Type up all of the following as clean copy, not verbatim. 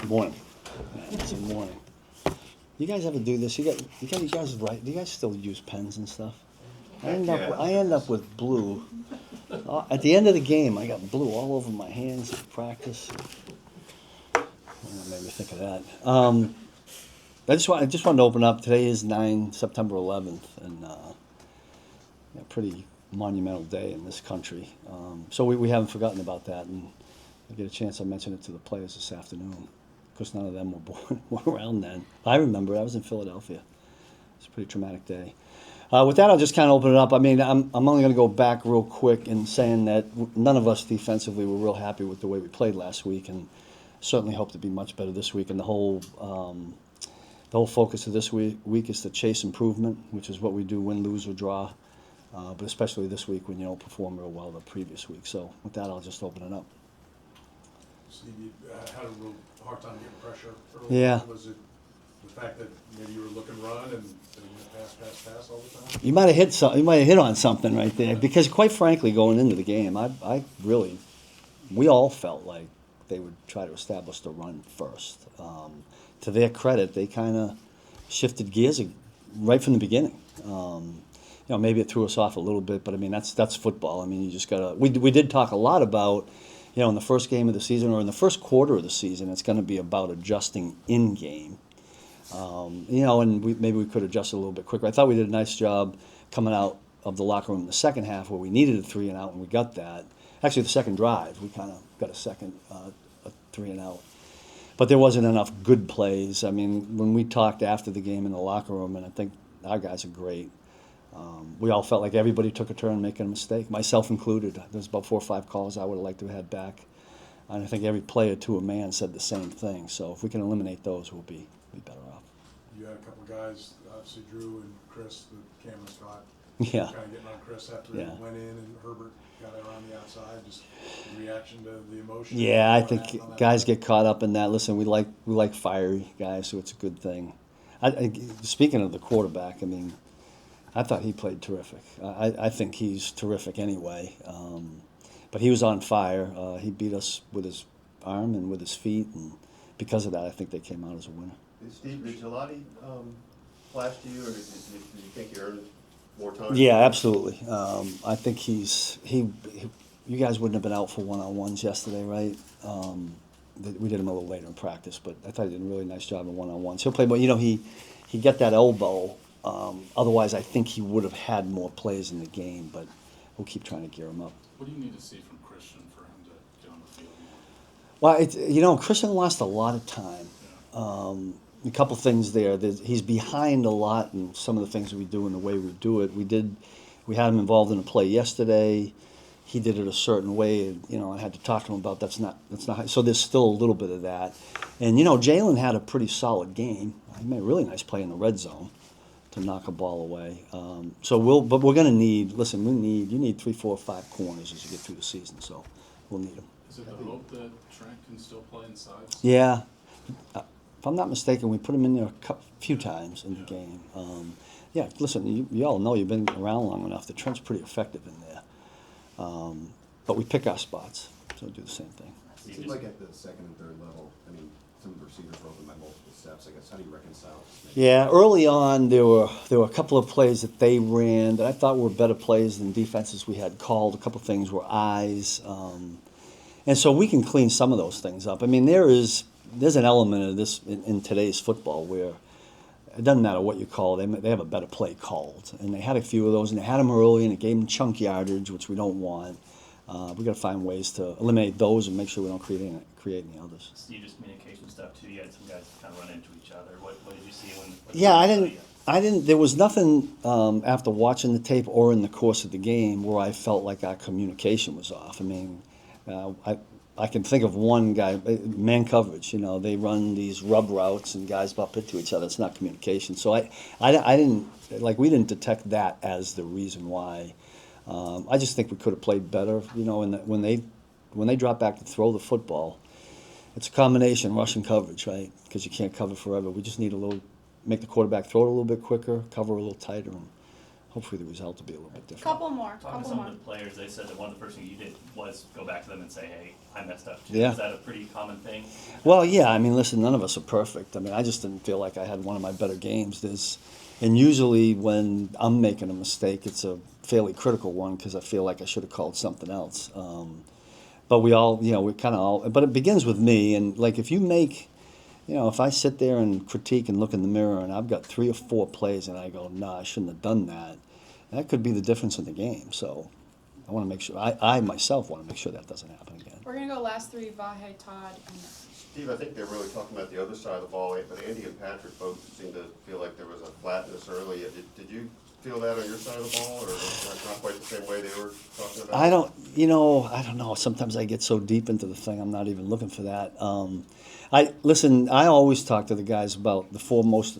Good morning. Good morning. You guys ever do this? You guys write? Do you guys still use pens and stuff? I end up with blue. At the end of the game, I got blue all over my hands in practice. That made me think of that. I just wanted to open up. Today is September 11th, and a pretty monumental day in this country. So we haven't forgotten about that, and I get a chance. I mentioned it to the players this afternoon. Of course, none of them were around then. I remember. I was in Philadelphia. It's a pretty traumatic day. With that, I'll just kind of open it up. I mean, I'm only going to go back real quick in saying that none of us defensively were real happy with the way we played last week, and certainly hope to be much better this week. And the whole focus of this week is to chase improvement, which is what we do, win, lose, or draw. But especially this week when you don't perform real well the previous week. So with that, I'll just open it up. Steve, you had a real hard time getting pressure early. Yeah. Was it the fact that maybe you were looking run and you went pass all the time? You might have hit on something right there, because quite frankly, going into the game, we all felt like they would try to establish the run first. To their credit, they kind of shifted gears right from the beginning. Maybe it threw us off a little bit, but I mean that's football. I mean, you just gotta. We did talk a lot about, in the first game of the season or in the first quarter of the season, it's going to be about adjusting in game. And maybe we could adjust a little bit quicker. I thought we did a nice job coming out of the locker room in the second half where we needed a 3 and out, and we got that. Actually, the second drive, we kind of got a 3 and out. But there wasn't enough good plays. I mean, when we talked after the game in the locker room, and I think our guys are great, we all felt like everybody took a turn making a mistake, myself included. There's about 4 or 5 calls I would have liked to have had back. And I think every player to a man said the same thing. So if we can eliminate those, we'll be better off. You had a couple guys, obviously Drew and Chris, the camera spot. Yeah. Kind of getting on Chris after he went in, and Herbert got it around the outside. Just reaction to the emotion. Yeah, I think guys get caught up in that. Listen, we like fiery guys, so it's a good thing. Speaking of the quarterback, I mean, I thought he played terrific. I think he's terrific anyway. But he was on fire. He beat us with his arm and with his feet, and because of that, I think they came out as a winner. Steve, did Gelati flash to you, or did you think you earned more time? Yeah, absolutely. I think you guys wouldn't have been out for one-on-ones yesterday, right? We did him a little later in practice, but I thought he did a really nice job in one-on-ones. He'll play, but he got that elbow. Otherwise, I think he would have had more plays in the game, but we'll keep trying to gear him up. What do you need to see from Christian for him to get on the field? Well, Christian lost a lot of time. A couple things there. He's behind a lot in some of the things that we do and the way we do it. We had him involved in a play yesterday. He did it a certain way, and I had to talk to him about that's not. So there's still a little bit of that. And Jalen had a pretty solid game. He made a really nice play in the red zone to knock a ball away. But we're going to need. Listen, you need 3, 4, 5 corners as you get through the season. So we'll need them. Is it the hope that Trent can still play inside? Yeah. If I'm not mistaken, we put him in there a few times in the game. Listen, you all know, you've been around long enough. The Trent's pretty effective in there. But we pick our spots, so we'll do the same thing. It seems like at the second and third level, I mean, some of the receivers were open by multiple steps. I guess, how do you reconcile this? Yeah, early on, there were a couple of plays that they ran that I thought were better plays than defenses we had called. A couple of things were eyes. And so we can clean some of those things up. I mean, there's an element of this in today's football where it doesn't matter what you call it, they have a better play called. And they had a few of those, and they had them early, and it gave them chunk yardage, which we don't want. We've got to find ways to eliminate those and make sure we don't create any others. Steve, just communication stuff too. You had some guys kind of run into each other. What did you see when? Yeah, I didn't. There was nothing after watching the tape or in the course of the game where I felt like our communication was off. I mean, I can think of one guy, man coverage. They run these rub routes and guys bump into each other. It's not communication. So I didn't we didn't detect that as the reason why. I just think we could have played better. When they drop back to throw the football, it's a combination rush and coverage, right? Because you can't cover forever. We just need make the quarterback throw it a little bit quicker, cover a little tighter, and hopefully the result will be a little bit different. Couple more, Talking to couple some more. of the players, they said that one of the first things you did was go back to them and say, hey, I messed up too. Yeah. Is that a pretty common thing? Well, yeah, I mean, listen, none of us are perfect. I mean, I just didn't feel like I had one of my better games. And usually when I'm making a mistake, it's a fairly critical one because I feel like I should have called something else. But we all, we kind of all, but it begins with me. And like if you make, if I sit there and critique and look in the mirror and I've got 3 or 4 plays and I go, nah, I shouldn't have done that, that could be the difference in the game. So I want to make sure, I myself want to make sure that doesn't happen again. We're gonna go last 3, Vahe, Todd, and Steve, I think they're really talking about the other side of the ball, but Andy and Patrick both seem to feel like there was a flatness early. Did you feel that on your side of the ball, or not quite the same way they were talking about? I don't know. Sometimes I get so deep into the thing, I'm not even looking for that. I always talk to the guys about the 4 most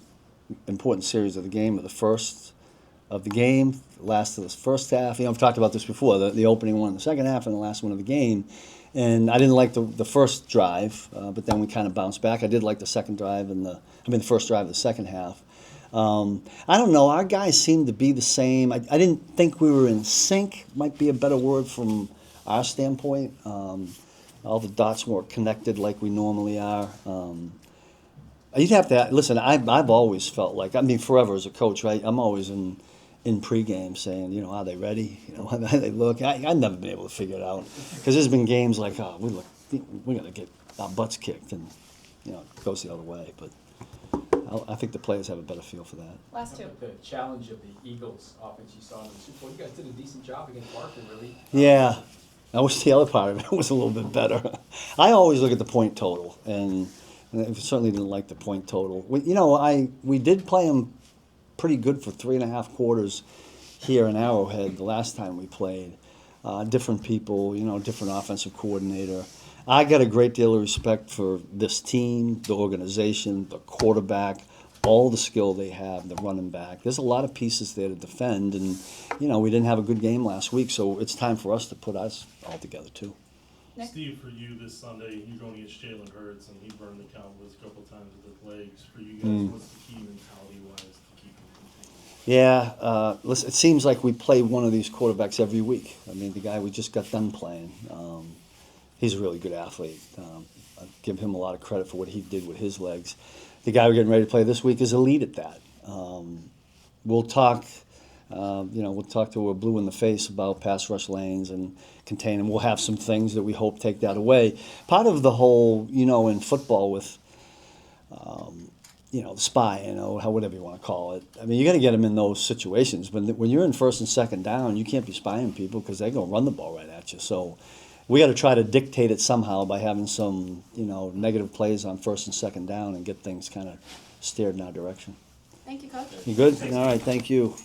important series of the game, or the first of the game, last of the first half. I've talked about this before, the opening one in the second half and the last one of the game. And I didn't like the first drive, but then we kind of bounced back. I did like the second drive the first drive of the second half. I don't know. Our guys seem to be the same. I didn't think we were in sync, might be a better word from our standpoint. All the dots weren't connected like we normally are. You'd have to listen. I've always felt like, forever as a coach, right? I'm always in pregame saying, are they ready? How they look. I've never been able to figure it out because there's been games like, we're gonna get our butts kicked, and it goes the other way. But I think the players have a better feel for that. last 2. The challenge of the Eagles offense you saw in the Super Bowl, you guys did a decent job against Barkley, really. Yeah, I wish the other part of it was a little bit better. I always look at the point total, and I certainly didn't like the point total. We did play them pretty good for 3.5 quarters here in Arrowhead the last time we played. Different people, different offensive coordinator. I got a great deal of respect for this team, the organization, the quarterback, all the skill they have, the running back. There's a lot of pieces there to defend, and we didn't have a good game last week, so it's time for us to put us all together too. Nick? Steve, for you this Sunday, you're going against Jalen Hurts, and he burned the Cowboys a couple times with his legs. For you guys, what's the key mentality-wise to keep him contained? Yeah, listen, it seems like we play one of these quarterbacks every week. The guy we just got done playing, he's a really good athlete. I give him a lot of credit for what he did with his legs. The guy we're getting ready to play this week is elite at that. We'll talk, we'll talk till we're blue in the face about pass rush lanes and contain them. We'll have some things that we hope take that away. Part of the whole, in football with, the spy, whatever you want to call it. You got to get them in those situations. When you're in first and second down, you can't be spying people because they're going to run the ball right at you. So we got to try to dictate it somehow by having some, negative plays on first and second down and get things kind of steered in our direction. Thank you, Coach. You good? All right, thank you.